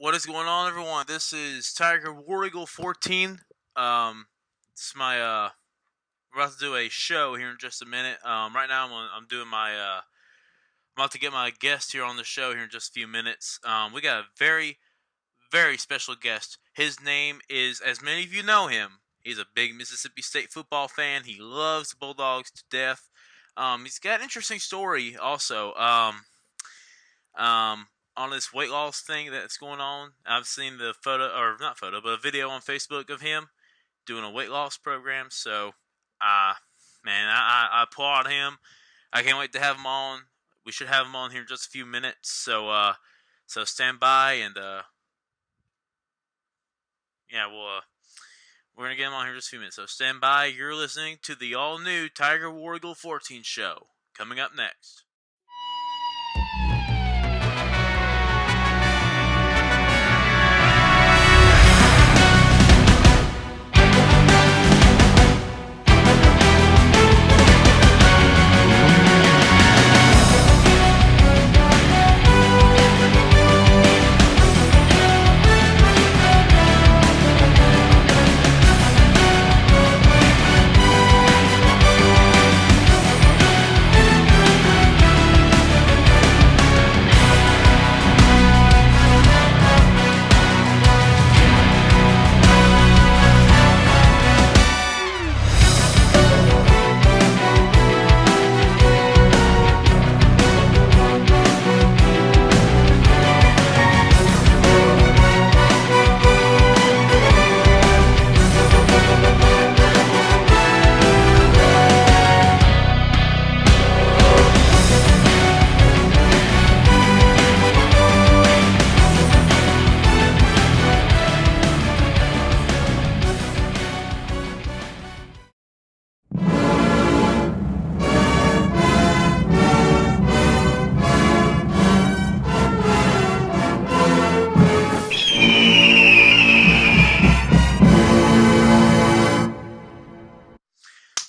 What is going on, everyone? This is TigerWarEagle14. It's my we're about to do a show here in just a minute. Right now I'm doing my I'm about to get my guest here on the show here in just a few minutes. We got a very, very special guest. His name is, as many of you know him, he's a big Mississippi State football fan. He loves the Bulldogs to death. He's got an interesting story also. On this weight loss thing that's going on. I've seen the photo, or not photo, but a video on Facebook of him doing a weight loss program. So, man, I applaud him. I can't wait to have him on. We should have him on here in just a few minutes. So, so stand by and yeah, we're gonna get him on here in just a few minutes. So stand by. You're listening to the all new TigerWarEagle14 show coming up next.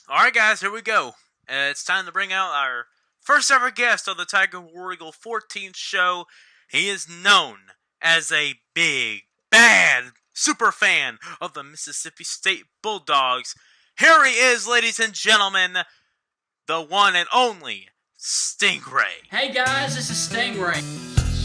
Alright guys, here we go. It's time to bring out our first ever guest on the TigerWarEagle14 show. He is known as a big, bad super fan of the Mississippi State Bulldogs. Here he is, ladies and gentlemen, the one and only Stingray. Hey guys, this is Stingray.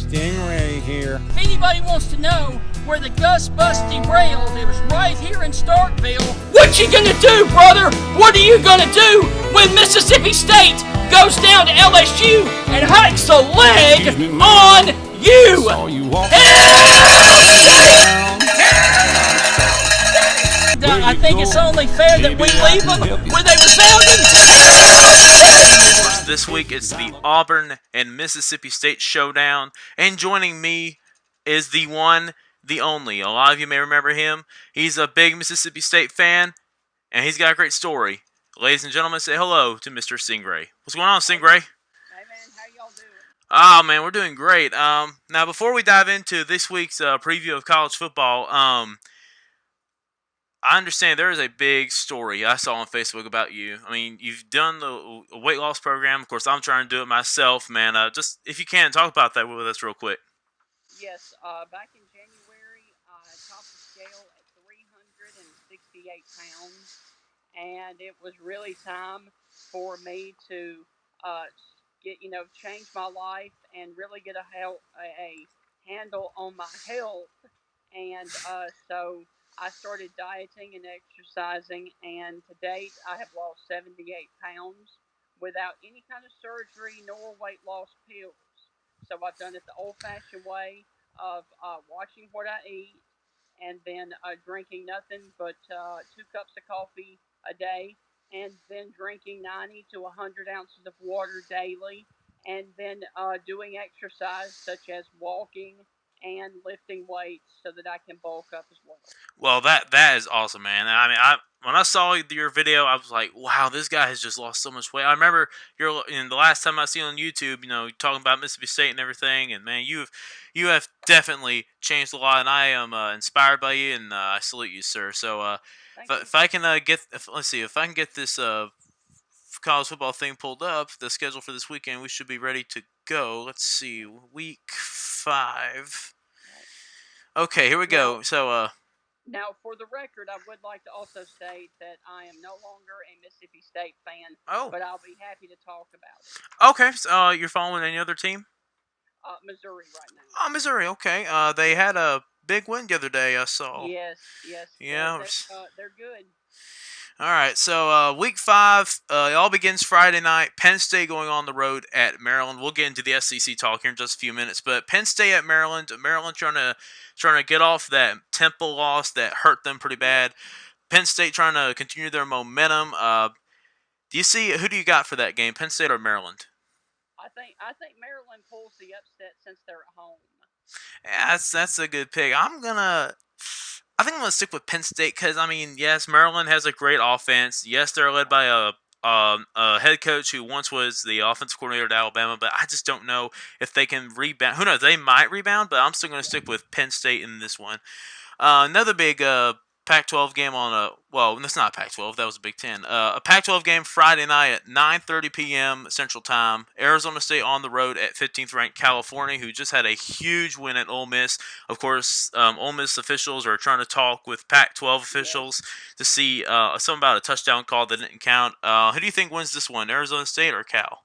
Stingray here. If anybody wants to know where the Gus Bus derailed, it was right here in Starkville. What you gonna do, brother? What are you gonna do when Mississippi State goes down to LSU and hikes a leg on you? Saw you walk I think it's only fair that we leave them where they were founded. This week it's the Auburn and Mississippi State showdown, and joining me is the one, the only. A lot of you may remember him. He's a big Mississippi State fan, and he's got a great story. Ladies and gentlemen, say hello to Mr. Stingray. What's going on, Stingray? Hey man, how y'all doing? Oh man, we're doing great. Now before we dive into this week's preview of college football, I understand there is a big story I saw on Facebook about you. I mean, you've done the weight loss program. Of course, I'm trying to do it myself, man. Just if you can, talk about that with us real quick. Yes, back in January, I topped the scale at 368 pounds, and it was really time for me to change my life and really get a handle on my health. And so I started dieting and exercising, and to date, I have lost 78 pounds without any kind of surgery nor weight loss pills. So I've done it the old-fashioned way of watching what I eat and then drinking nothing but 2 cups of coffee a day, and then drinking 90 to 100 ounces of water daily, and then doing exercise such as walking and lifting weights so that I can bulk up as well. Well, that is awesome, man. I mean, when I saw your video, I was like, wow, this guy has just lost so much weight. I remember in the last time I seen you on YouTube, talking about Mississippi State and everything, and man, you have definitely changed a lot, and I am inspired by you, and I salute you, sir. So, if I can if I can get this college football thing pulled up, the schedule for this weekend, we should be ready to go. Let's see, week 5. Okay, here we go. So, Now, for the record, I would like to also state that I am no longer a Mississippi State fan, oh, but I'll be happy to talk about it. okay. So, you're following any other team? Missouri right now. Oh, Missouri. Okay. They Yes. had a big win the other day. I saw. Yes, yes, Yeah. they're good. All right. So, week 5, it all begins Friday night. Penn State going on the road at Maryland. We'll get into the SEC talk here in just a few minutes. But Penn State at Maryland. Maryland trying to get off that Temple loss that hurt them pretty bad. Penn State trying to continue their momentum. Do you see who do you got for that game, Penn State or Maryland? I think Maryland pulls the upset since they're at home. Yeah, that's a good pick. I think I'm gonna stick with Penn State because I mean, yes, Maryland has a great offense. Yes, they're led by a head coach who once was the offensive coordinator at Alabama, but I just don't know if they can rebound. Who knows? They might rebound, but I'm still gonna stick with Penn State in this one. Another big Pac-12 game on well, that's not Pac-12. That was a Big Ten. A Pac-12 game Friday night at 9:30 p.m. Central Time. Arizona State on the road at 15th ranked California, who just had a huge win at Ole Miss. Of course, Ole Miss officials are trying to talk with Pac-12 officials to see something about a touchdown call that didn't count. Who do you think wins this one, Arizona State or Cal?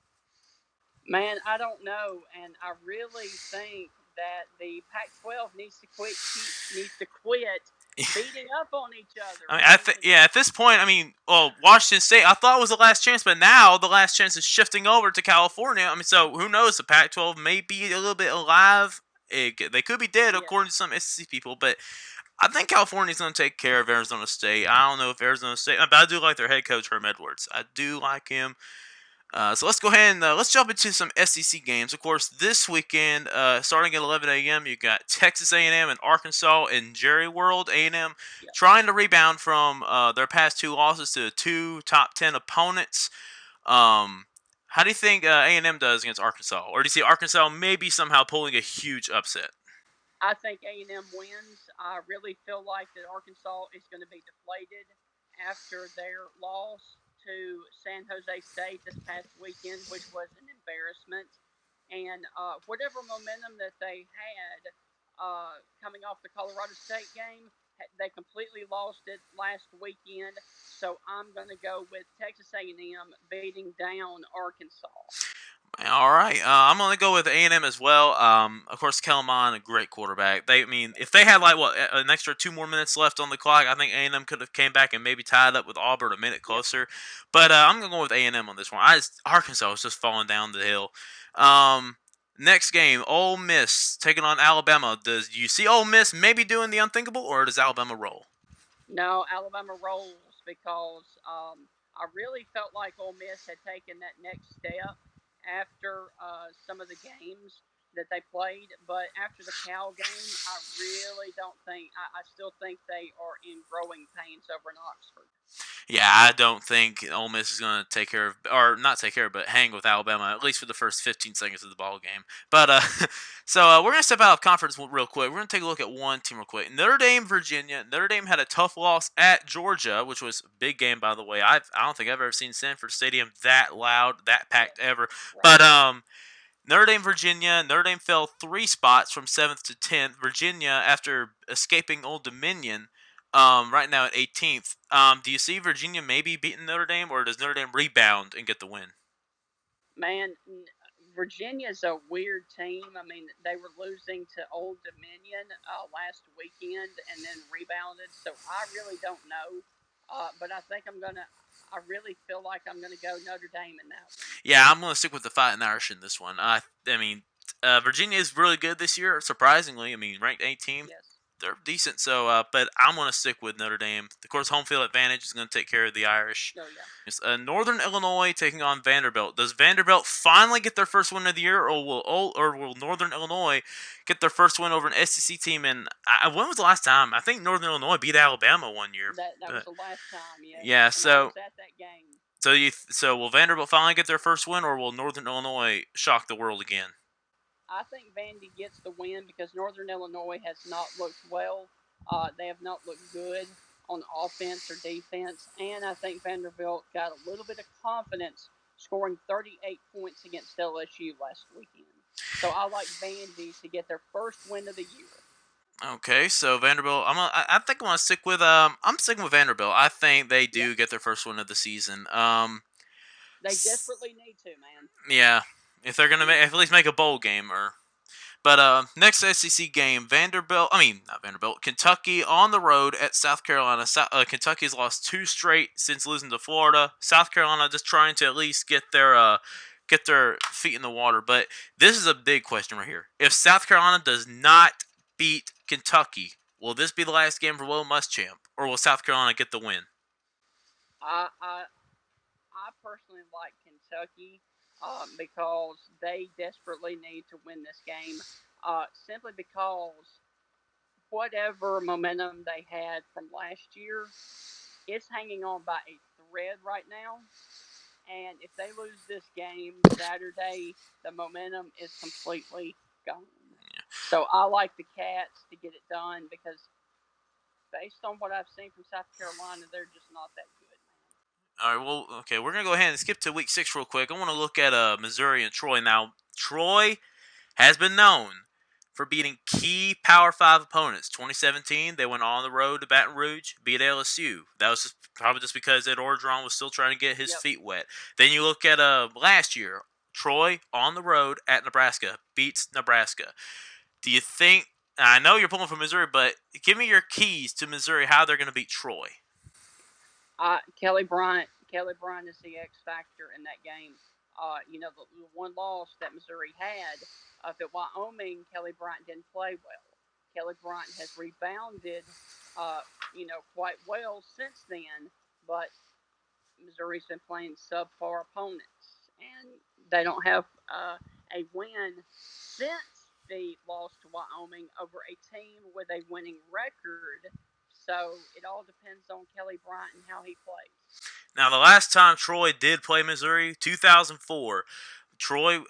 Man, I don't know, and I really think that the Pac-12 needs to quit beating up on each other. I mean, at this point, I mean, well, Washington State, I thought it was the last chance, but now the last chance is shifting over to California. I mean, so who knows? The Pac-12 may be a little bit alive. They could be dead, according to some SEC people, but I think California's going to take care of Arizona State. I don't know if Arizona State, but I do like their head coach, Herm Edwards. I do like him. So let's go ahead and let's jump into some SEC games. Of course, this weekend, starting at 11 a.m., you got Texas A&M and Arkansas in Jerry World. A&M trying to rebound from their past 2 losses to 2 top 10 opponents. How do you think A&M does against Arkansas? Or do you see Arkansas maybe somehow pulling a huge upset? I think A&M wins. I really feel like that Arkansas is going to be deflated after their loss to San Jose State this past weekend, which was an embarrassment. And whatever momentum that they had coming off the Colorado State game, they completely lost it last weekend. So I'm going to go with Texas A&M beating down Arkansas. All right, I'm gonna go with A&M as well. Of course, Kellen Mond, a great quarterback. If they had like an extra 2 more minutes left on the clock, I think A&M could have came back and maybe tied up with Auburn a minute closer. But I'm gonna go with A&M on this one. Arkansas is just falling down the hill. Next game, Ole Miss taking on Alabama. Do you see Ole Miss maybe doing the unthinkable, or does Alabama roll? No, Alabama rolls because I really felt like Ole Miss had taken that next step after some of the games that they played, but after the Cal game, I really don't think. I still think they are in growing pains over in Oxford. Yeah, I don't think Ole Miss is going to take care of, or not take care of, but hang with Alabama, at least for the first 15 seconds of the ball game. But, so we're going to step out of conference real quick. We're going to take a look at one team real quick. Notre Dame, Virginia. Notre Dame had a tough loss at Georgia, which was a big game, by the way. I don't think I've ever seen Sanford Stadium that loud, that packed ever. Right. But, Notre Dame, Virginia. Notre Dame fell 3 spots from 7th to 10th. Virginia, after escaping Old Dominion, right now at 18th. Do you see Virginia maybe beating Notre Dame, or does Notre Dame rebound and get the win? Man, Virginia's a weird team. I mean, they were losing to Old Dominion last weekend and then rebounded, so I really don't know. But I really feel like I'm going to go Notre Dame in that one. Yeah, I'm going to stick with the Fighting Irish in this one. I mean, Virginia is really good this year, surprisingly. I mean, ranked 18th. Yes. They're decent, so but I'm going to stick with Notre Dame. Of course, home field advantage is going to take care of the Irish. Oh, yeah. It's Northern Illinois taking on Vanderbilt. Does Vanderbilt finally get their first win of the year, or will Northern Illinois get their first win over an SEC team? And when was the last time? I think Northern Illinois beat Alabama one year. That was the last time, yeah. Yeah, and I was at that game. So will Vanderbilt finally get their first win, or will Northern Illinois shock the world again? I think Vandy gets the win because Northern Illinois has not looked well. They have not looked good on offense or defense. And I think Vanderbilt got a little bit of confidence scoring 38 points against LSU last weekend. So I like Vandy to get their first win of the year. Okay, so Vanderbilt. I think I want to stick with. I'm sticking with Vanderbilt. I think they do get their first win of the season. They desperately need to, man. Yeah, if they're gonna at least make a bowl game or. But next SEC game, not Vanderbilt, Kentucky on the road at South Carolina. Kentucky's lost 2 straight since losing to Florida. South Carolina just trying to at least get their feet in the water. But this is a big question right here. If South Carolina does not beat Kentucky, will this be the last game for Will Muschamp, or will South Carolina get the win? I personally like Kentucky because they desperately need to win this game. Simply because whatever momentum they had from last year, it's hanging on by a thread right now. And if they lose this game Saturday, the momentum is completely gone. Yeah. So I like the Cats to get it done because based on what I've seen from South Carolina, they're just not that good. All right, well, okay, we're going to go ahead and skip to Week 6 real quick. I want to look at Missouri and Troy. Now, Troy has been known for beating key Power 5 opponents. 2017, they went on the road to Baton Rouge, beat LSU. That was probably just because Ed Orgeron was still trying to get his feet wet. Then you look at last year, Troy on the road at Nebraska, beats Nebraska. Do you think, I know you're pulling for Missouri, but give me your keys to Missouri, how they're going to beat Troy. Kelly Bryant is the X factor in that game. The one loss that Missouri had up at Wyoming, Kelly Bryant didn't play well. Kelly Bryant has rebounded, quite well since then, but Missouri's been playing subpar opponents, and they don't have a win since the loss to Wyoming over a team with a winning record. So it all depends on Kelly Bryant and how he plays. Now, the last time Troy did play Missouri, 2004, Troy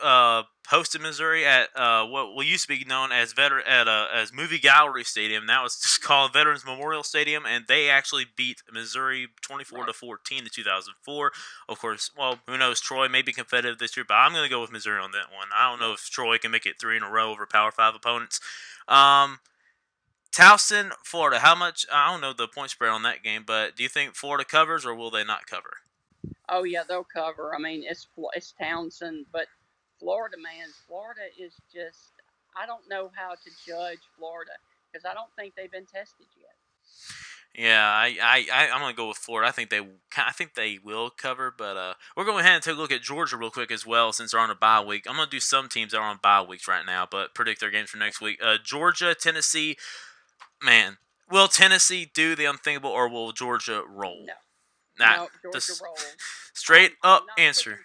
hosted Missouri at what used to be known as as Movie Gallery Stadium. That was just called Veterans Memorial Stadium, and they actually beat Missouri 24-14 in 2004. Of course, well, who knows? Troy may be competitive this year, but I'm going to go with Missouri on that one. I don't know if Troy can make it 3 in a row over Power 5 opponents. Towson, Florida. How much? I don't know the point spread on that game, but do you think Florida covers or will they not cover? Oh yeah, they'll cover. I mean, it's Townsend, but Florida is just. I don't know how to judge Florida because I don't think they've been tested yet. Yeah, I'm gonna go with Florida. I think they will cover, but we're going ahead and take a look at Georgia real quick as well since they're on a bye week. I'm gonna do some teams that are on bye weeks right now, but predict their games for next week. Georgia, Tennessee. Man, will Tennessee do the unthinkable or will Georgia roll? No, Georgia rolls. Straight up answer.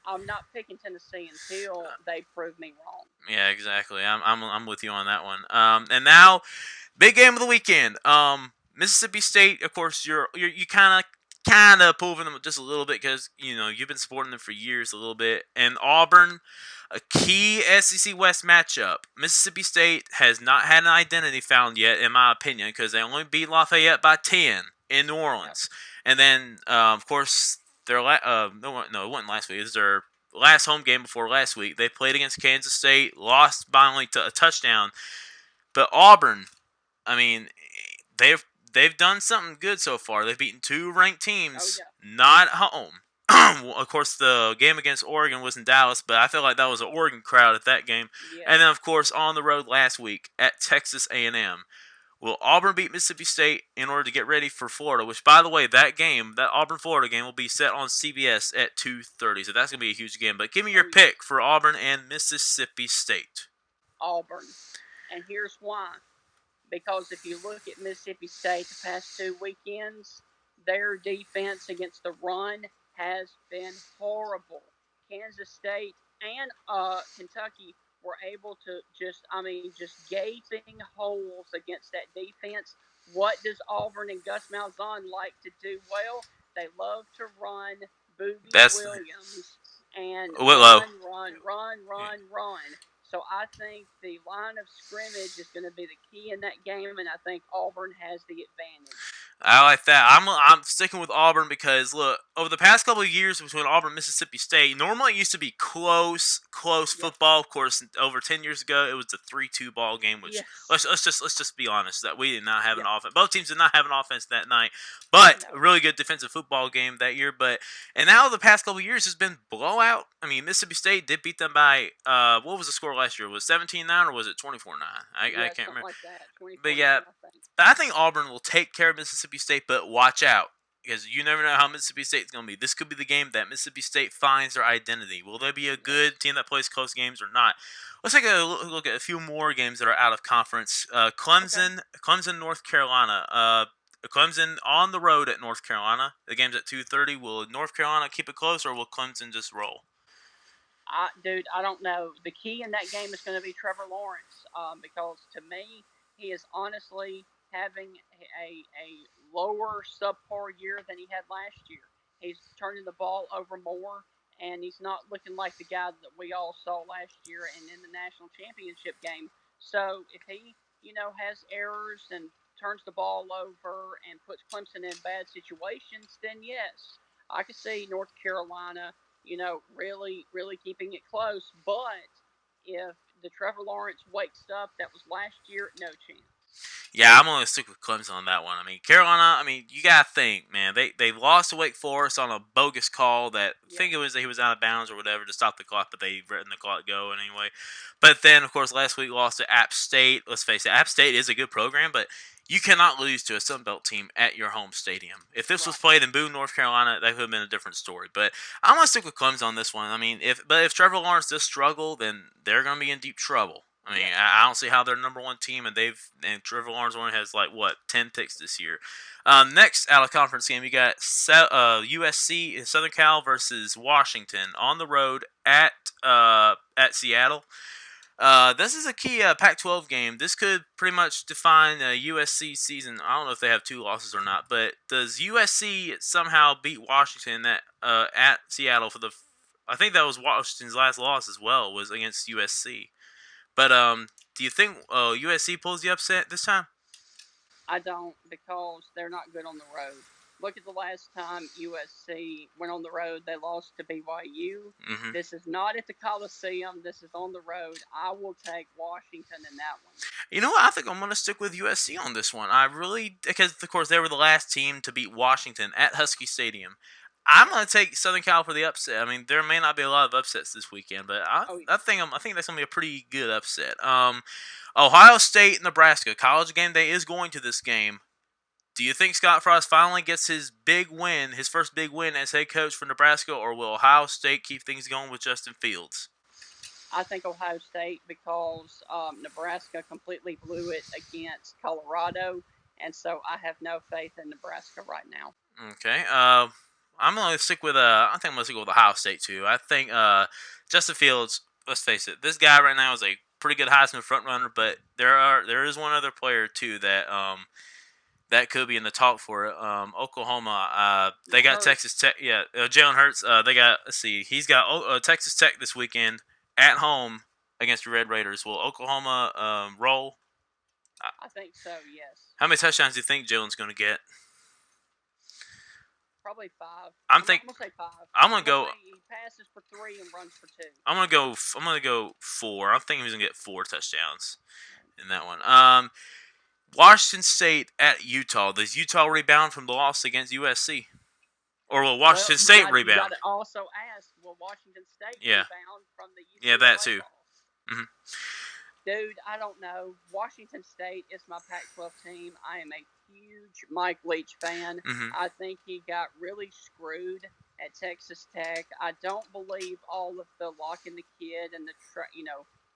I'm not picking Tennessee until they prove me wrong. Yeah, exactly. I'm with you on that one. And now, big game of the weekend. Mississippi State. Of course, you kind of proving them just a little bit because you've been supporting them for years a little bit. And Auburn. A key SEC West matchup. Mississippi State has not had an identity found yet, in my opinion, because they only beat Lafayette by 10 in New Orleans. And then, of course, their it wasn't last week. It was their last home game before last week. They played against Kansas State, lost by only a touchdown. But Auburn, I mean, they've done something good so far. They've beaten 2 ranked teams, not at home. Of course, the game against Oregon was in Dallas, but I feel like that was an Oregon crowd at that game. Yeah. And then, of course, on the road last week at Texas A&M. Will Auburn beat Mississippi State in order to get ready for Florida? Which, by the way, that Auburn-Florida game will be set on CBS at 2:30, so that's going to be a huge game. But give me your pick for Auburn and Mississippi State. Auburn. And here's why. Because if you look at Mississippi State the past 2 weekends, their defense against the run has been horrible. Kansas State and Kentucky were able to just gaping holes against that defense. What does Auburn and Gus Malzahn like to do well? They love to run Williams and run. So I think the line of scrimmage is going to be the key in that game, and I think Auburn has the advantage. I like that. I'm sticking with Auburn because look, over the past couple of years between Auburn and Mississippi State, normally it used to be close Yep. football. Of course, over 10 years ago, it was a 3-2 ball game. Which Yes. let's just be honest that we did not have an Yep. offense. Both teams did not have an offense that night, but a No. really good defensive football game that year. And now the past couple of years has been blowout. I mean, Mississippi State did beat them by what was the score last year? Was 17-9 or was it 24-9? I Yeah, can't something remember. like that. 24 But yeah, I think. I think Auburn will take care of Mississippi State, but watch out because you never know how Mississippi State's going to be. This could be the game that Mississippi State finds their identity. Will they be a good team that plays close games or not? Let's take a look at a few more games that are out of conference. Clemson, North Carolina. Clemson on the road at North Carolina. The game's at 2:30. Will North Carolina keep it close, or will Clemson just roll? Dude, I don't know. The key in that game is going to be Trevor Lawrence, because to me, he is honestly having a lower subpar year than he had last year. He's turning the ball over more, and he's not looking like the guy that we all saw last year and in the national championship game. So if he, has errors and turns the ball over and puts Clemson in bad situations, then yes, I could see North Carolina really, really keeping it close. But if the Trevor Lawrence wakes up that was last year, no chance. Yeah, I'm going to stick with Clemson on that one. I mean, Carolina, you got to think, man. They lost to Wake Forest on a bogus call that I think it was that he was out of bounds or whatever to stop the clock, but they letting the clock go anyway. But then, of course, last week lost to App State. Let's face it, App State is a good program, but you cannot lose to a Sun Belt team at your home stadium. If this was played in Boone, North Carolina, that could have been a different story. But I'm going to stick with Clemson on this one. I mean, if Trevor Lawrence does struggle, then they're going to be in deep trouble. I mean, I don't see how they're number one team, and Trevor Lawrence only has 10 picks this year. Next out of conference game, you got USC Southern Cal versus Washington on the road at Seattle. This is a key Pac-12 game. This could pretty much define USC season. I don't know if they have 2 losses or not, but does USC somehow beat Washington at Seattle for the? I think that was Washington's last loss as well, was against USC. But do you think USC pulls the upset this time? I don't, because they're not good on the road. Look at the last time USC went on the road. They lost to BYU. Mm-hmm. This is not at the Coliseum. This is on the road. I will take Washington in that one. You know what? I think I'm going to stick with USC on this one. Because, of course, they were the last team to beat Washington at Husky Stadium. I'm going to take Southern Cal for the upset. I mean, there may not be a lot of upsets this weekend, but I think that's going to be a pretty good upset. Ohio State, Nebraska. College game day is going to this game. Do you think Scott Frost finally gets his first big win as head coach for Nebraska, or will Ohio State keep things going with Justin Fields? I think Ohio State, because Nebraska completely blew it against Colorado, and so I have no faith in Nebraska right now. Okay. I'm going to stick with Ohio State too. I think Justin Fields, let's face it, this guy right now is a pretty good Heisman frontrunner, but there is one other player too that could be in the talk for it. Oklahoma, they got Texas Tech. Yeah, Jalen Hurts. He's got Texas Tech this weekend at home against the Red Raiders. Will Oklahoma roll? I think so, yes. How many touchdowns do you think Jalen's going to get? Probably 5. I'm going to say 5. I'm going to go. He passes for 3 and runs for 2. I'm going to go 4. I'm thinking he's going to get 4 touchdowns in that one. Washington State at Utah. Does Utah rebound from the loss against USC? Or will Washington State rebound? You got to also ask, will Washington State rebound from the UCLA Yeah, that too. Mm-hmm. Dude, I don't know. Washington State is my Pac-12 team. I am a huge Mike Leach fan. Mm-hmm. I think he got really screwed at Texas Tech. I don't believe all of the locking the kid and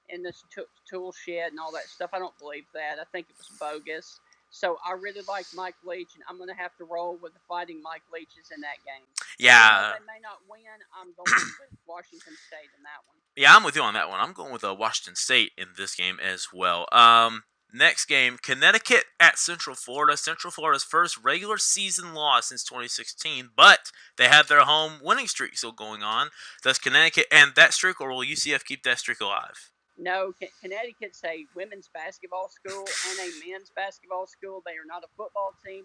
in this tool shed and all that stuff. I don't believe that. I think it was bogus. So I really like Mike Leach, and I'm going to have to roll with the Fighting Mike Leaches in that game. Yeah. They may not win. I'm going with Washington State in that one. Yeah, I'm with you on that one. I'm going with Washington State in this game as well. Next game, Connecticut at Central Florida. Central Florida's first regular season loss since 2016, but they have their home winning streak still going on. Does Connecticut end that streak, or will UCF keep that streak alive? No, Connecticut's a women's basketball school and a men's basketball school. They are not a football team.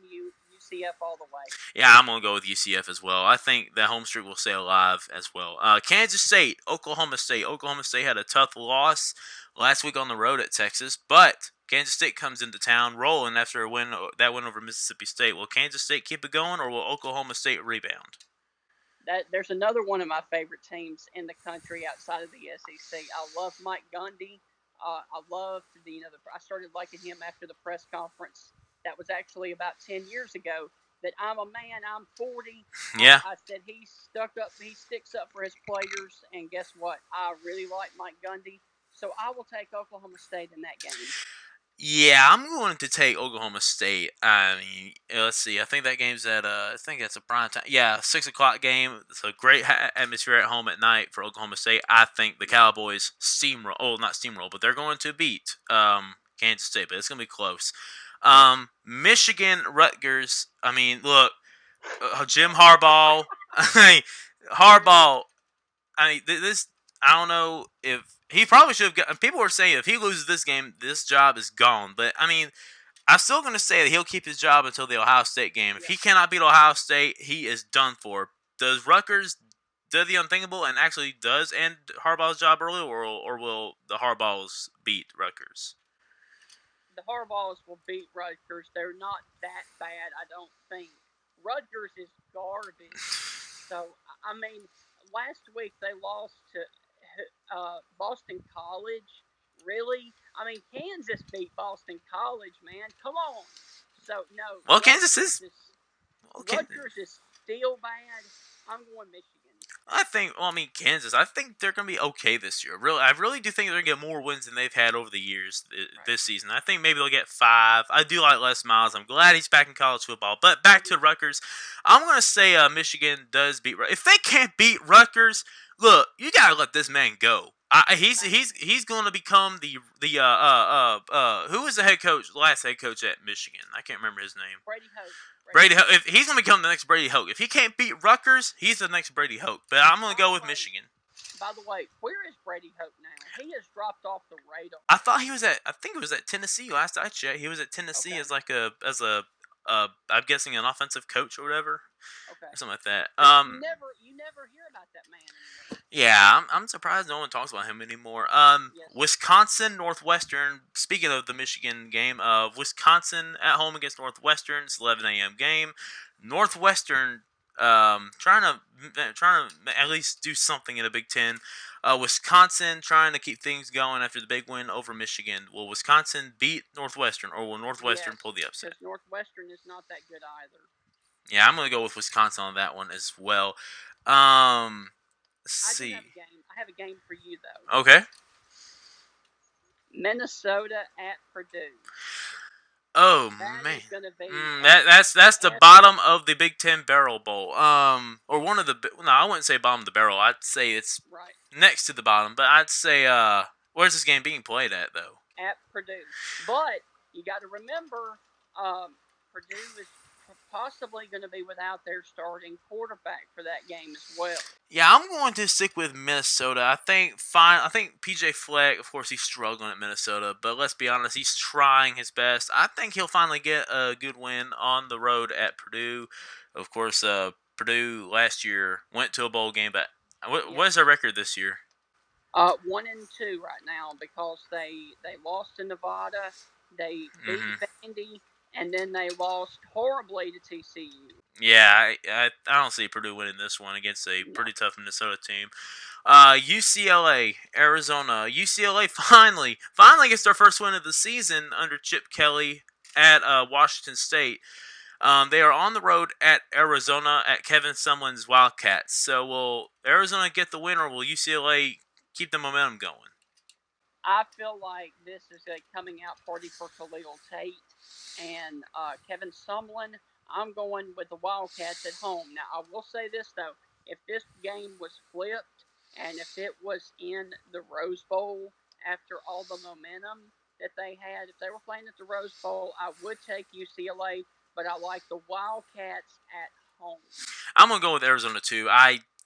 UCF all the way. Yeah, I'm going to go with UCF as well. I think that home streak will stay alive as well. Kansas State, Oklahoma State. Oklahoma State had a tough loss last week on the road at Texas, but Kansas State comes into town rolling after a win over Mississippi State. Will Kansas State keep it going, or will Oklahoma State rebound? There's another one of my favorite teams in the country outside of the SEC. I love Mike Gundy. I loved I started liking him after the press conference. That was actually about 10 years ago. That I'm a man. I'm 40. Yeah. I said he sticks up for his players, and guess what? I really like Mike Gundy, so I will take Oklahoma State in that game. Yeah, I'm going to take Oklahoma State. I mean, let's see. I think that game's at I think that's a prime time. Yeah, 6:00 game. It's a great atmosphere at home at night for Oklahoma State. I think the Cowboys steamroll. Oh, not steamroll, but they're going to beat Kansas State. But it's going to be close. Michigan, Rutgers. I mean, look, Jim Harbaugh. Harbaugh. I mean, this. I don't know if he probably should have got. People were saying if he loses this game, this job is gone. But I mean, I'm still going to say that he'll keep his job until the Ohio State game. If he cannot beat Ohio State, he is done for. Does Rutgers do the unthinkable and actually does end Harbaugh's job early, or will the Harbaughs beat Rutgers? The Harbaughs will beat Rutgers. They're not that bad, I don't think. Rutgers is garbage. So, I mean, last week they lost to Boston College. Really? I mean, Kansas beat Boston College, man. Come on. So, no. Well, Kansas is... Rutgers is still bad. I'm going Michigan. Kansas. I think they're going to be okay this year. I really do think they're going to get more wins than they've had over the years this season. I think maybe they'll get 5. I do like Les Miles. I'm glad he's back in college football. But back to Rutgers. I'm going to say Michigan does beat Rutgers. If they can't beat Rutgers, look, you got to let this man go. He's going to become the who was the last head coach at Michigan? I can't remember his name. Brady Hoke. If he's going to become the next Brady Hoke. If he can't beat Rutgers, he's the next Brady Hoke. But I'm going to go with Michigan. By the way, where is Brady Hoke now? He has dropped off the radar. I think it was at Tennessee last I checked. He was at Tennessee as I'm guessing an offensive coach or whatever. Okay. Something like that. You never hear about that man anymore. Yeah, I'm surprised no one talks about him anymore. Yes. Wisconsin, Northwestern. Speaking of the Michigan game, Wisconsin at home against Northwestern. It's 11 a.m. game. Northwestern trying to at least do something in the Big Ten. Wisconsin trying to keep things going after the big win over Michigan. Will Wisconsin beat Northwestern, or will Northwestern pull the upset? Because Northwestern is not that good either. Yeah, I'm going to go with Wisconsin on that one as well. Let's see. I have a game for you, though. Okay. Minnesota at Purdue. Oh, that man. Is gonna be that's the bottom of the Big Ten Barrel Bowl. Or one of the... No, I wouldn't say bottom of the barrel. I'd say it's next to the bottom. But I'd say... where's this game being played at, though? At Purdue. But you got to remember, Purdue is possibly going to be without their starting quarterback for that game as well. Yeah, I'm going to stick with Minnesota. I think PJ Fleck, of course, he's struggling at Minnesota, but let's be honest, he's trying his best. I think he'll finally get a good win on the road at Purdue. Of course, Purdue last year went to a bowl game, but what is their record this year? 1-2 right now because they lost to Nevada, they beat Vandy, and then they lost horribly to TCU. Yeah, I don't see Purdue winning this one against a pretty tough Minnesota team. UCLA, Arizona. UCLA finally gets their first win of the season under Chip Kelly at Washington State. They are on the road at Arizona at Kevin Sumlin's Wildcats. So will Arizona get the win, or will UCLA keep the momentum going? I feel like this is a coming out party for Khalil Tate and Kevin Sumlin. I'm going with the Wildcats at home. Now, I will say this, though. If this game was flipped and if it was in the Rose Bowl after all the momentum that they had, if they were playing at the Rose Bowl, I would take UCLA, but I like the Wildcats at home. I'm going to go with Arizona, too.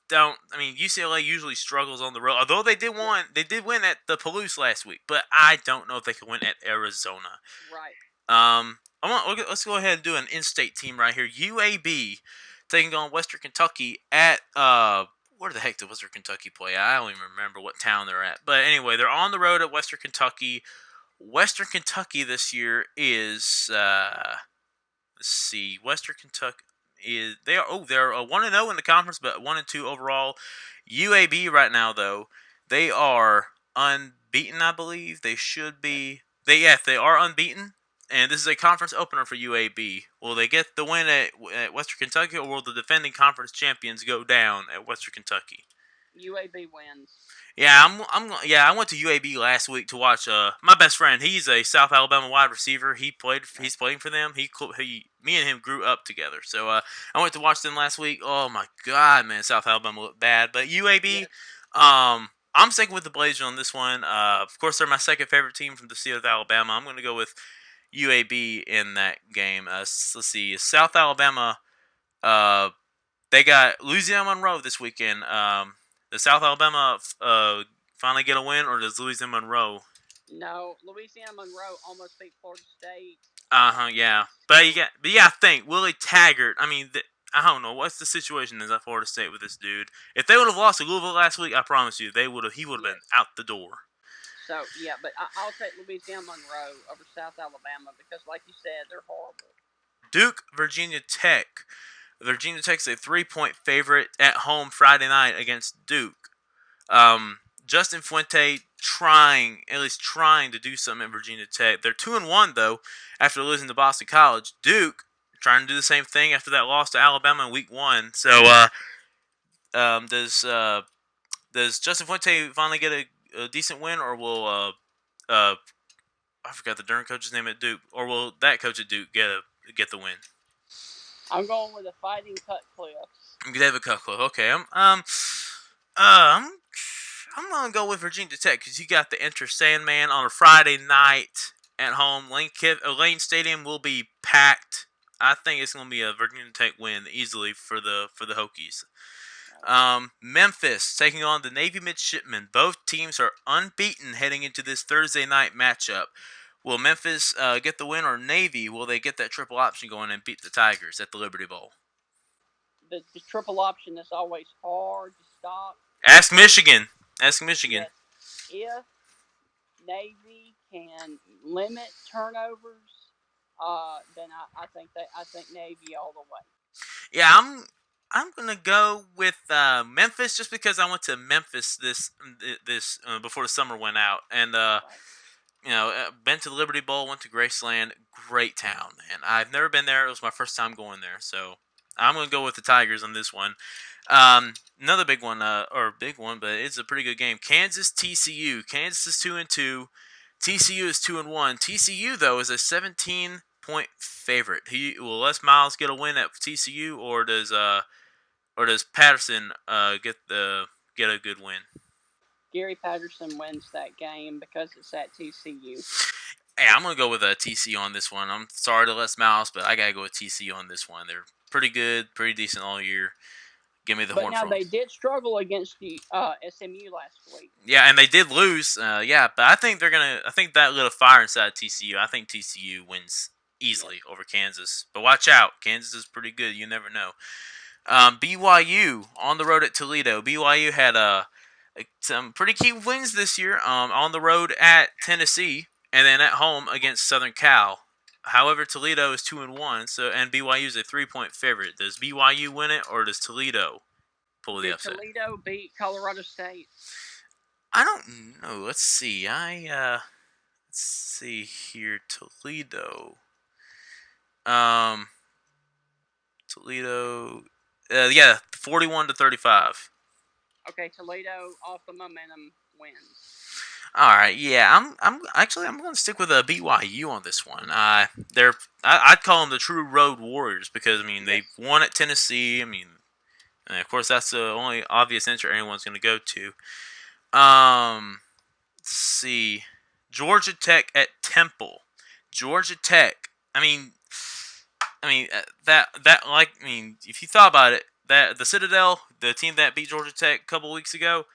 don't. I mean, UCLA usually struggles on the road. Although they did win at the Palouse last week, but I don't know if they can win at Arizona. Right. Let's go ahead and do an in-state team right here. UAB taking on Western Kentucky at where the heck did Western Kentucky play? I don't even remember what town they're at. But anyway, they're on the road at Western Kentucky. Western Kentucky this year is let's see. Western Kentucky is they're 1-0 in the conference, but 1-2 overall. UAB right now though, they are unbeaten, I believe. They should be. They are unbeaten. And this is a conference opener for UAB. Will they get the win at Western Kentucky, or will the defending conference champions go down at Western Kentucky? UAB wins. Yeah, I went to UAB last week to watch my best friend. He's a South Alabama wide receiver. He's playing for them. Me and him grew up together. So I went to watch them last week. Oh my God, man, South Alabama looked bad. But UAB, I'm sticking with the Blazers on this one. Of course, they're my second favorite team from the state of Alabama. I'm going to go with UAB in that game. Let's see. South Alabama, they got Louisiana Monroe this weekend. Does South Alabama finally get a win, or does Louisiana Monroe? No, Louisiana Monroe almost beat Florida State. Yeah. But I think Willie Taggart. I mean, I don't know what's the situation is at Florida State with this dude. If they would have lost to Louisville last week, I promise you, he would have been out the door. So, yeah, but I'll take Louisiana Monroe over South Alabama because, like you said, they're horrible. Duke, Virginia Tech. Virginia Tech's a 3-point favorite at home Friday night against Duke. Justin Fuente trying to do something at Virginia Tech. They're 2-1, though, after losing to Boston College. Duke trying to do the same thing after that loss to Alabama in Week 1. So, does Justin Fuente finally get a decent win, or will I forgot the darn coach's name at Duke, or will that coach at Duke get the win? I'm going with the Fighting Cutcliffes. David Cutcliffe. Okay, I'm gonna go with Virginia Tech because you got the Enter Sandman on a Friday night at home. Lane Stadium will be packed. I think it's gonna be a Virginia Tech win easily for the Hokies. Memphis taking on the Navy Midshipmen. Both teams are unbeaten heading into this Thursday night matchup. Will Memphis get the win, or Navy, will they get that triple option going and beat the Tigers at the Liberty Bowl? The triple option is always hard to stop. Ask Michigan. Yes. If Navy can limit turnovers, then I think Navy all the way. Yeah, I'm gonna go with Memphis just because I went to Memphis this before the summer went out, and been to the Liberty Bowl, went to Graceland, great town, man. I've never been there; it was my first time going there, so I'm gonna go with the Tigers on this one. Another big one, but it's a pretty good game. Kansas TCU. Kansas is 2-2. TCU is 2-1. TCU though is a 17-point favorite. Will Les Miles get a win at TCU, or does Patterson get a good win? Gary Patterson wins that game because it's at TCU. Hey, I'm going to go with TCU on this one. I'm sorry to Les Miles, but I got to go with TCU on this one. They're pretty good, pretty decent all year. Give me the Horned Frogs. But now they did struggle against the SMU last week. Yeah, and they did lose. But I think I think that lit a fire inside TCU. I think TCU wins easily over Kansas. But watch out. Kansas is pretty good. You never know. BYU on the road at Toledo. BYU had some pretty key wins this year. On the road at Tennessee, and then at home against Southern Cal. However, Toledo is 2-1, and BYU is a 3-point favorite. Does BYU win it, or does Toledo pull the upset? Toledo beat Colorado State. I don't know. Let's see. Let's see here. Toledo. Toledo. 41-35. Okay, Toledo off the momentum wins. All right, yeah, I'm going to stick with BYU on this one. I'd call them the true road warriors because they won at Tennessee. And of course that's the only obvious answer anyone's going to go to. Let's see, Georgia Tech at Temple. Georgia Tech. If you thought about it, the Citadel, the team that beat Georgia Tech a couple weeks ago.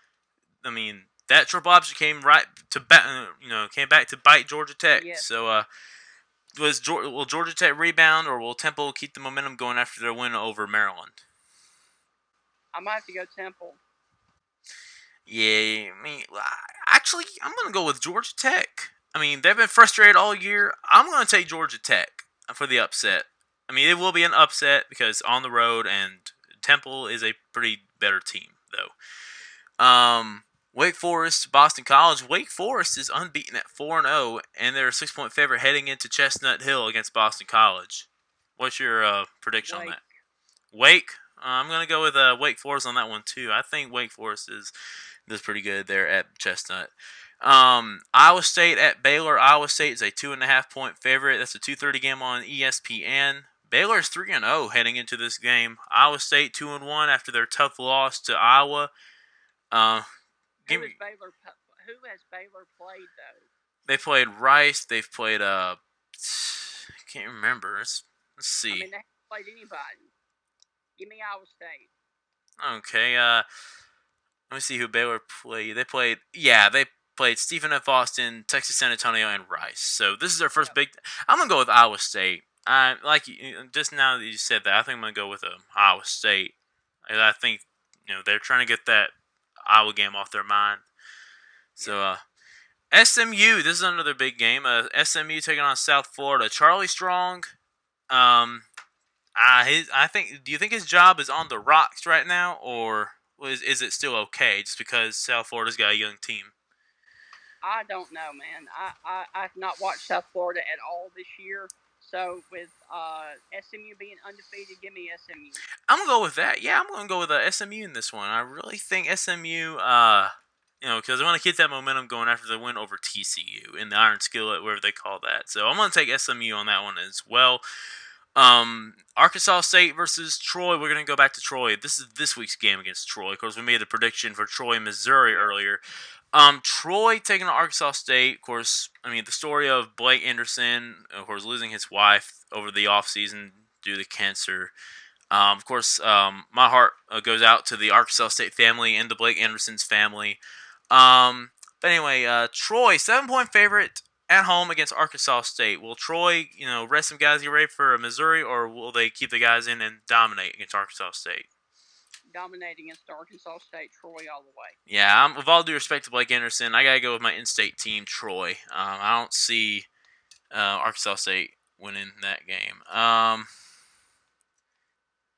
I mean, that triple option came back to bite Georgia Tech. Yes. So, will Georgia Tech rebound, or will Temple keep the momentum going after their win over Maryland? I might have to go Temple. Yeah, I mean, actually, I'm going to go with Georgia Tech. I mean, they've been frustrated all year. I'm going to take Georgia Tech for the upset. I mean, it will be an upset because on the road, and Temple is a pretty better team, though. Wake Forest, Boston College. Wake Forest is unbeaten at 4-0, and they're a 6-point favorite heading into Chestnut Hill against Boston College. What's your prediction on that? Wake? I'm going to go with Wake Forest on that one, too. I think Wake Forest is pretty good there at Chestnut. Iowa State at Baylor. Iowa State is a 2.5-point favorite. That's a 2:30 game on ESPN. Baylor is 3-0 heading into this game. Iowa State 2-1 after their tough loss to Iowa. Who has Baylor played, though? They played Rice. They've played I can't remember. Let's see. I mean, they haven't played anybody. Give me Iowa State. Okay. Let me see who Baylor played. They played Stephen F. Austin, Texas San Antonio, and Rice. So this is their first big. I'm gonna go with Iowa State. Just now that you said that, I think I'm gonna go with Iowa State. I think they're trying to get that Iowa game off their mind. So SMU, this is another big game. SMU taking on South Florida. Charlie Strong. Do you think his job is on the rocks right now, or is it still okay just because South Florida's got a young team? I don't know, man. I've not watched South Florida at all this year. So with SMU being undefeated, give me SMU. I'm gonna go with that. Yeah, I'm gonna go with SMU in this one. I really think SMU, because I want to keep that momentum going after the win over TCU in the Iron Skillet, whatever they call that. So I'm gonna take SMU on that one as well. Arkansas State versus Troy. We're going to go back to Troy. This is this week's game against Troy. Of course, we made the prediction for Troy, Missouri earlier. Troy taking on Arkansas State. Of course, I mean, the story of Blake Anderson, of course, losing his wife over the offseason due to cancer. Of course, my heart goes out to the Arkansas State family and the Blake Anderson's family. But anyway, Troy, 7-point favorite at home against Arkansas State. Will Troy, rest some guys get ready for Missouri, or will they keep the guys in and dominate against Arkansas State? Dominating against Arkansas State, Troy all the way. Yeah, with all due respect to Blake Anderson, I gotta go with my in-state team, Troy. I don't see Arkansas State winning that game.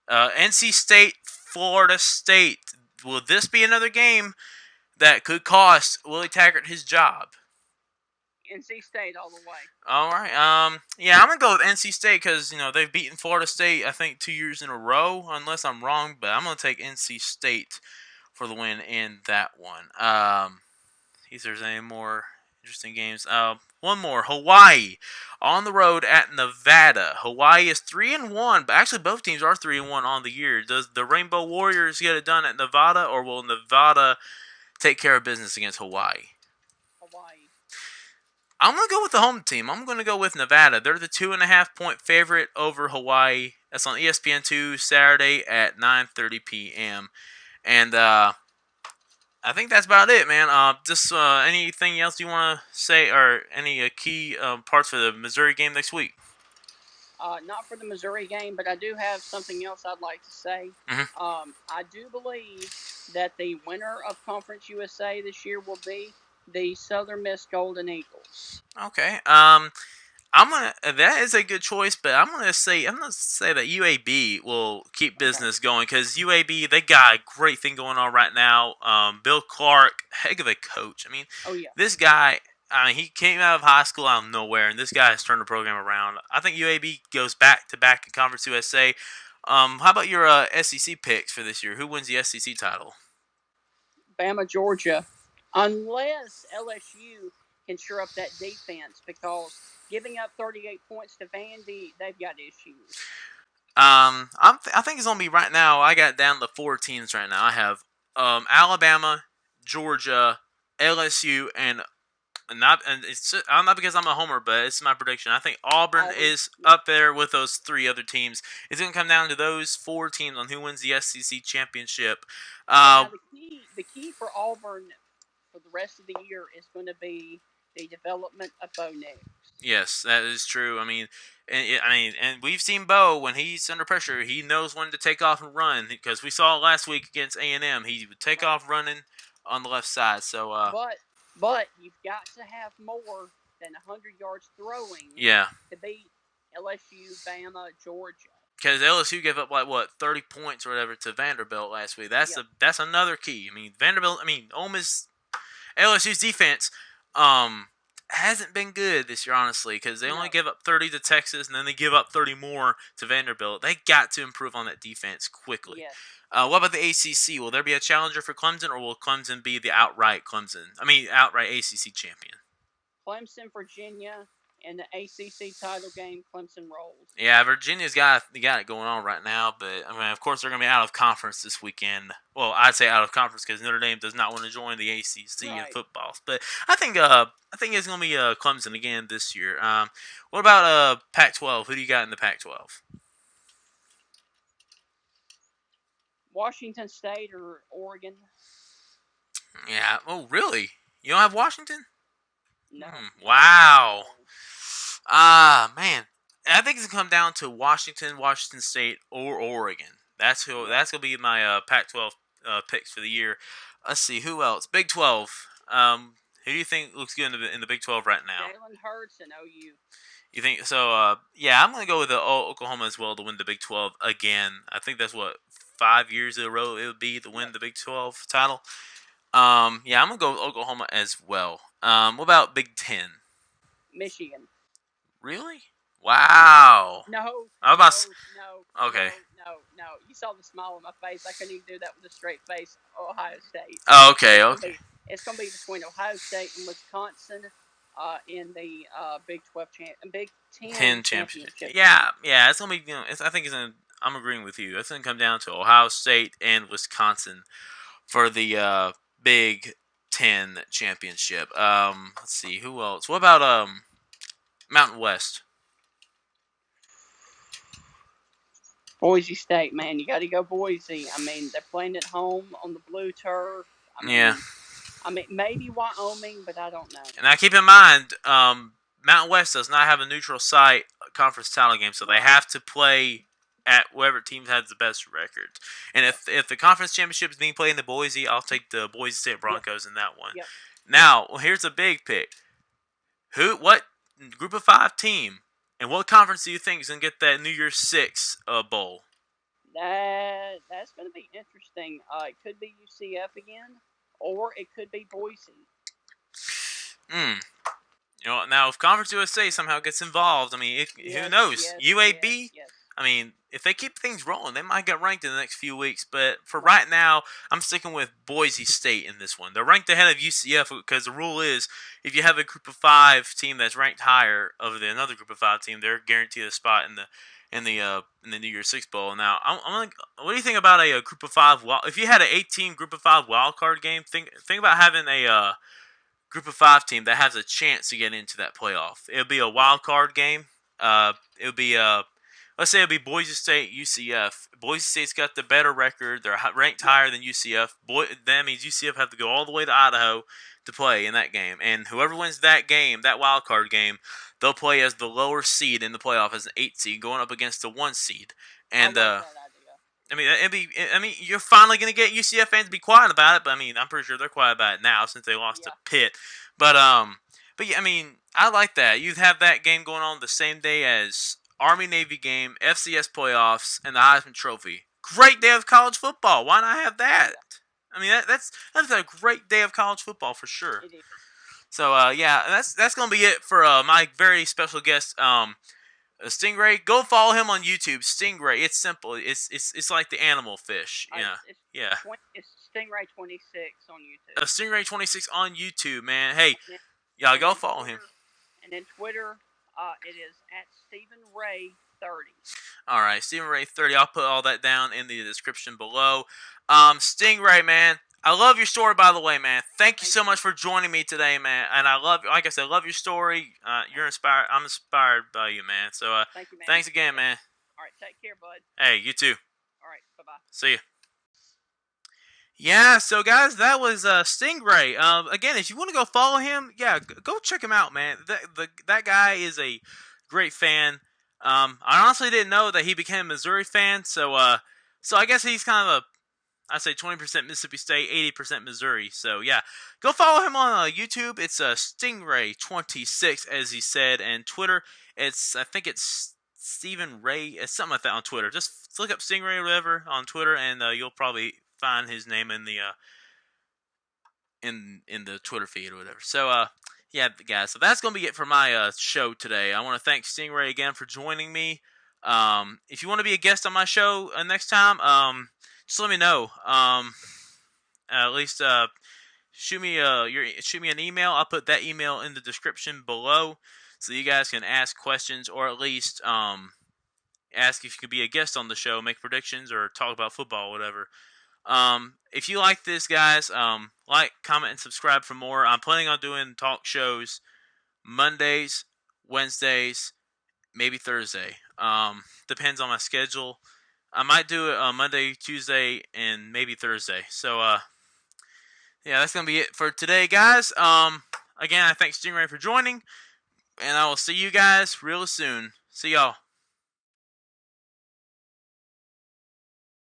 NC State, Florida State. Will this be another game that could cost Willie Taggart his job? NC State all the way. All right. Yeah, I'm gonna go with NC State because they've beaten Florida State I think 2 years in a row, unless I'm wrong. But I'm gonna take NC State for the win in that one. See if there's any more interesting games. One more. Hawaii on the road at Nevada. Hawaii is 3-1, but actually both teams are 3-1 on the year. Does the Rainbow Warriors get it done at Nevada, or will Nevada take care of business against Hawaii? I'm going to go with the home team. I'm going to go with Nevada. They're the 2.5-point favorite over Hawaii. That's on ESPN2 Saturday at 9:30 p.m. And I think that's about it, man. Just anything else you want to say, or any key parts for the Missouri game next week? Not for the Missouri game, but I do have something else I'd like to say. Mm-hmm. I do believe that the winner of Conference USA this year will be the Southern Miss Golden Eagles. Okay. That is a good choice, but I'm gonna say that UAB will keep business going because UAB, they got a great thing going on right now. Bill Clark, heck of a coach. I mean, This guy, he came out of high school out of nowhere, and this guy has turned the program around. I think UAB goes back to back in Conference USA. How about your SEC picks for this year? Who wins the SEC title? Bama, Georgia. Unless LSU can shore up that defense, because giving up 38 points to Vandy, they've got issues. I think it's going to be right now, I got down to 4 teams right now. I have Alabama, Georgia, LSU, and not because I'm a homer, but it's my prediction. I think Auburn Auburn, is yeah. up there with those 3 other teams. It's going to come down to those 4 teams on who wins the SEC championship. Now the key for Auburn for the rest of the year is going to be the development of Bo Nix. Yes, that is true. And we've seen Bo when he's under pressure. He knows when to take off and run because we saw it last week against A&M. He would take off running on the left side. So, but you've got to have more than 100 yards throwing. Yeah. To beat LSU, Bama, Georgia. Because LSU gave up 30 points or whatever to Vanderbilt last week. That's another key. Ole Miss, LSU's defense, hasn't been good this year, honestly, because they only give up 30 to Texas, and then they give up 30 more to Vanderbilt. They got to improve on that defense quickly. Yes. What about the ACC? Will there be a challenger for Clemson, or will Clemson be the outright ACC champion? Clemson, Virginia, and the ACC title game, Clemson rolls. Yeah, Virginia's got it going on right now, but of course they're going to be out of conference this weekend. Well, I'd say out of conference because Notre Dame does not want to join the ACC in football. But I think it's going to be Clemson again this year. What about Pac-12? Who do you got in the Pac-12? Washington State or Oregon? Yeah. Oh, really? You don't have Washington? No. Wow. Man. I think it's going to come down to Washington State, or Oregon. That's going to be my Pac-12 picks for the year. Let's see, who else? Big 12. Who do you think looks good in the Big 12 right now? Jalen Hurts and OU. You think so? Yeah, I'm going to go with Oklahoma as well to win the Big 12 again. I think that's 5 years in a row it would be to win the Big 12 title. Yeah, I'm going to go with Oklahoma as well. What about Big 10? Michigan. Really? Wow. No. Okay. No. You saw the smile on my face. I couldn't even do that with a straight face. Ohio State. Oh, okay. It's going to be between Ohio State and Wisconsin in the Big 10 championship. Yeah. It's going to be. I'm agreeing with you. It's going to come down to Ohio State and Wisconsin for the Big 10 championship. Let's see, who else? What about Mountain West? Boise State, man, you got to go Boise. They're playing at home on the blue turf. Maybe Wyoming, but I don't know. And now keep in mind, Mountain West does not have a neutral site conference title game, so they have to play at whoever team has the best record. And if the conference championship is being played in the Boise, I'll take the Boise State Broncos in that one. Yep. Now, here's a big pick. What Group of 5 team and what conference do you think is going to get that New Year's 6 bowl? That's going to be interesting. It could be UCF again, or it could be Boise. Now if Conference USA somehow gets involved, who knows? UAB. Yes. If they keep things rolling, they might get ranked in the next few weeks. But for right now, I'm sticking with Boise State in this one. They're ranked ahead of UCF because the rule is if you have a Group of 5 team that's ranked higher over than another Group of 5 team, they're guaranteed a spot in the New Year's 6 bowl. Now, what do you think about a Group of 5? If you had an 8-team Group of 5 wild card game, think about having a Group of 5 team that has a chance to get into that playoff. It would be a wild card game. It would be let's say it'll be Boise State, UCF. Boise State's got the better record. They're ranked higher than UCF. That means UCF have to go all the way to Idaho to play in that game. And whoever wins that game, that wild card game, they'll play as the lower seed in the playoff as an 8 seed, going up against the 1 seed. And you're finally going to get UCF fans to be quiet about it. But I'm pretty sure they're quiet about it now since they lost to Pitt. But yeah, I like that. You'd have that game going on the same day as Army-Navy game, FCS playoffs, and the Heisman Trophy. Great day of college football. Why not have that? That's a great day of college football for sure. It is. So yeah, that's gonna be it for my very special guest, Stingray. Go follow him on YouTube. Stingray. It's simple. It's like the animal fish. Yeah. It's Stingray 26 on YouTube. Stingray 26 on YouTube, man. Hey, y'all go follow him. And then Twitter. It is at StephenRay30. All right, StephenRay30. I'll put all that down in the description below. Stingray, man, I love your story, by the way, man. Thank you so much for joining me today, man. And I love, like I said, love your story. You're inspired. I'm inspired by you, man. So Thank you, man. thanks again, man. All right, take care, bud. Hey, you too. All right, bye-bye. See you. Yeah, so guys, that was Stingray. Again, if you want to go follow him, yeah, go check him out, man. That guy is a great fan. I honestly didn't know that he became a Missouri fan, so I guess he's kind of I'd say 20% Mississippi State, 80% Missouri. So yeah, go follow him on YouTube. It's Stingray26, as he said, and Twitter. I think it's Stephen Ray. It's something like that on Twitter. Just look up Stingray or whatever on Twitter, and you'll probably find his name in the in the Twitter feed or whatever. So yeah, guys. So that's gonna be it for my show today. I want to thank Stingray again for joining me. If you want to be a guest on my show next time, just let me know. At least shoot me an email. I'll put that email in the description below, so you guys can ask questions or at least ask if you could be a guest on the show, make predictions, or talk about football, or whatever. If you like this, guys, like, comment, and subscribe for more. I'm planning on doing talk shows Mondays, Wednesdays, maybe Thursday. Depends on my schedule. I might do it on Monday, Tuesday, and maybe Thursday. So, yeah, that's going to be it for today, guys. Again, I thank Stingray for joining, and I will see you guys real soon. See y'all.